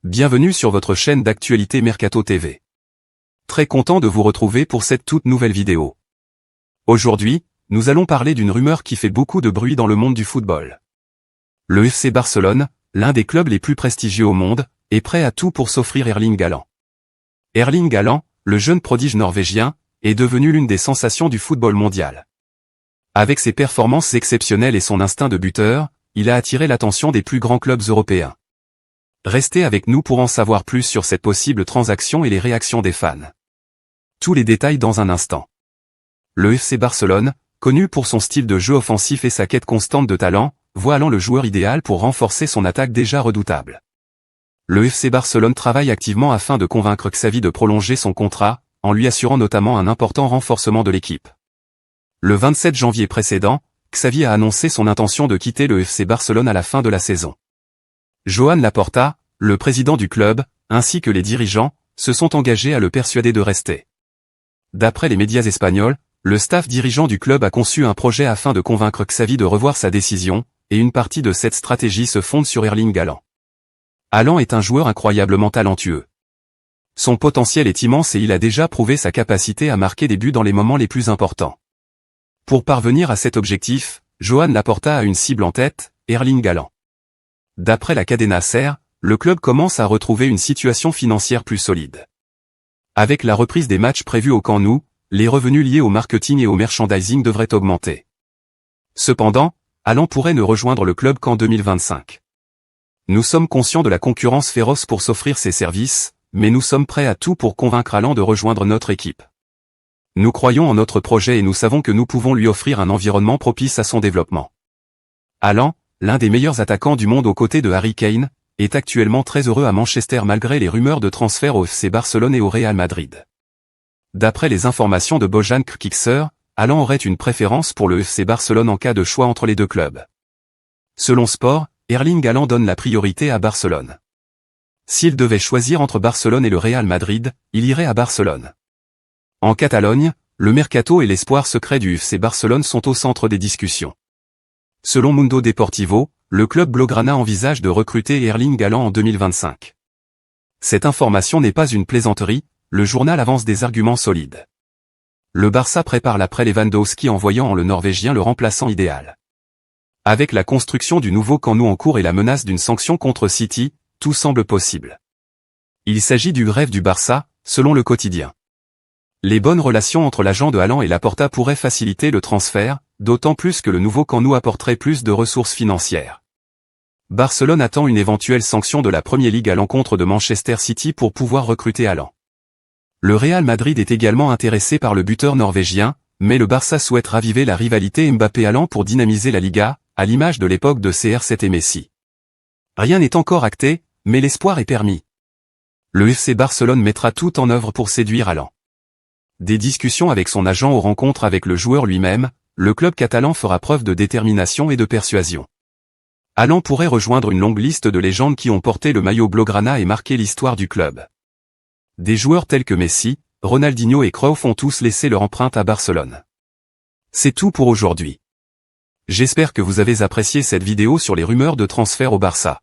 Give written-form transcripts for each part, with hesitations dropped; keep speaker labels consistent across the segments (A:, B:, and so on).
A: Bienvenue sur votre chaîne d'actualité Mercato TV. Très content de vous retrouver pour cette toute nouvelle vidéo. Aujourd'hui, nous allons parler d'une rumeur qui fait beaucoup de bruit dans le monde du football. Le FC Barcelone, l'un des clubs les plus prestigieux au monde, est prêt à tout pour s'offrir Erling Haaland. Erling Haaland, le jeune prodige norvégien, est devenu l'une des sensations du football mondial. Avec ses performances exceptionnelles et son instinct de buteur, il a attiré l'attention des plus grands clubs européens. Restez avec nous pour en savoir plus sur cette possible transaction et les réactions des fans. Tous les détails dans un instant. Le FC Barcelone, connu pour son style de jeu offensif et sa quête constante de talent, voit Haaland le joueur idéal pour renforcer son attaque déjà redoutable. Le FC Barcelone travaille activement afin de convaincre Xavi de prolonger son contrat, en lui assurant notamment un important renforcement de l'équipe. Le 27 janvier précédent, Xavi a annoncé son intention de quitter le FC Barcelone à la fin de la saison. Joan Laporta, le président du club, ainsi que les dirigeants, se sont engagés à le persuader de rester. D'après les médias espagnols, le staff dirigeant du club a conçu un projet afin de convaincre Xavi de revoir sa décision, et une partie de cette stratégie se fonde sur Erling Haaland. Haaland est un joueur incroyablement talentueux. Son potentiel est immense et il a déjà prouvé sa capacité à marquer des buts dans les moments les plus importants. Pour parvenir à cet objectif, Joan Laporta a une cible en tête, Erling Haaland. D'après la Cadena SER, le club commence à retrouver une situation financière plus solide. Avec la reprise des matchs prévus au Camp Nou, les revenus liés au marketing et au merchandising devraient augmenter. Cependant, Haaland pourrait ne rejoindre le club qu'en 2025. Nous sommes conscients de la concurrence féroce pour s'offrir ses services, mais nous sommes prêts à tout pour convaincre Haaland de rejoindre notre équipe. Nous croyons en notre projet et nous savons que nous pouvons lui offrir un environnement propice à son développement. Haaland, l'un des meilleurs attaquants du monde aux côtés de Harry Kane, est actuellement très heureux à Manchester malgré les rumeurs de transfert au FC Barcelone et au Real Madrid. D'après les informations de Bojan Krkićer, Haaland aurait une préférence pour le FC Barcelone en cas de choix entre les deux clubs. Selon Sport, Erling Haaland donne la priorité à Barcelone. S'il devait choisir entre Barcelone et le Real Madrid, il irait à Barcelone. En Catalogne, le mercato et l'espoir secret du FC Barcelone sont au centre des discussions. Selon Mundo Deportivo, le club blaugrana envisage de recruter Erling Haaland en 2025. Cette information n'est pas une plaisanterie, le journal avance des arguments solides. Le Barça prépare l'après Lewandowski en voyant en le Norvégien le remplaçant idéal. Avec la construction du nouveau Camp Nou en cours et la menace d'une sanction contre City, tout semble possible. Il s'agit du rêve du Barça, selon le quotidien. Les bonnes relations entre l'agent de Haaland et Laporta pourraient faciliter le transfert, d'autant plus que le nouveau Camp Nou apporterait plus de ressources financières. Barcelone attend une éventuelle sanction de la Premier League à l'encontre de Manchester City pour pouvoir recruter Haaland. Le Real Madrid est également intéressé par le buteur norvégien, mais le Barça souhaite raviver la rivalité Mbappé-Haaland pour dynamiser la Liga, à l'image de l'époque de CR7 et Messi. Rien n'est encore acté, mais l'espoir est permis. Le FC Barcelone mettra tout en œuvre pour séduire Haaland. Des discussions avec son agent aux rencontres avec le joueur lui-même, le club catalan fera preuve de détermination et de persuasion. Haaland pourrait rejoindre une longue liste de légendes qui ont porté le maillot blaugrana et marqué l'histoire du club. Des joueurs tels que Messi, Ronaldinho et Cruyff ont tous laissé leur empreinte à Barcelone. C'est tout pour aujourd'hui. J'espère que vous avez apprécié cette vidéo sur les rumeurs de transfert au Barça.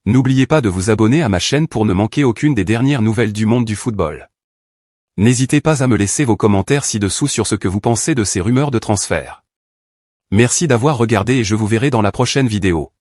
A: N'oubliez pas de vous abonner à ma chaîne pour ne manquer aucune des dernières nouvelles du monde du football. N'hésitez pas à me laisser vos commentaires ci-dessous sur ce que vous pensez de ces rumeurs de transfert. Merci d'avoir regardé et je vous verrai dans la prochaine vidéo.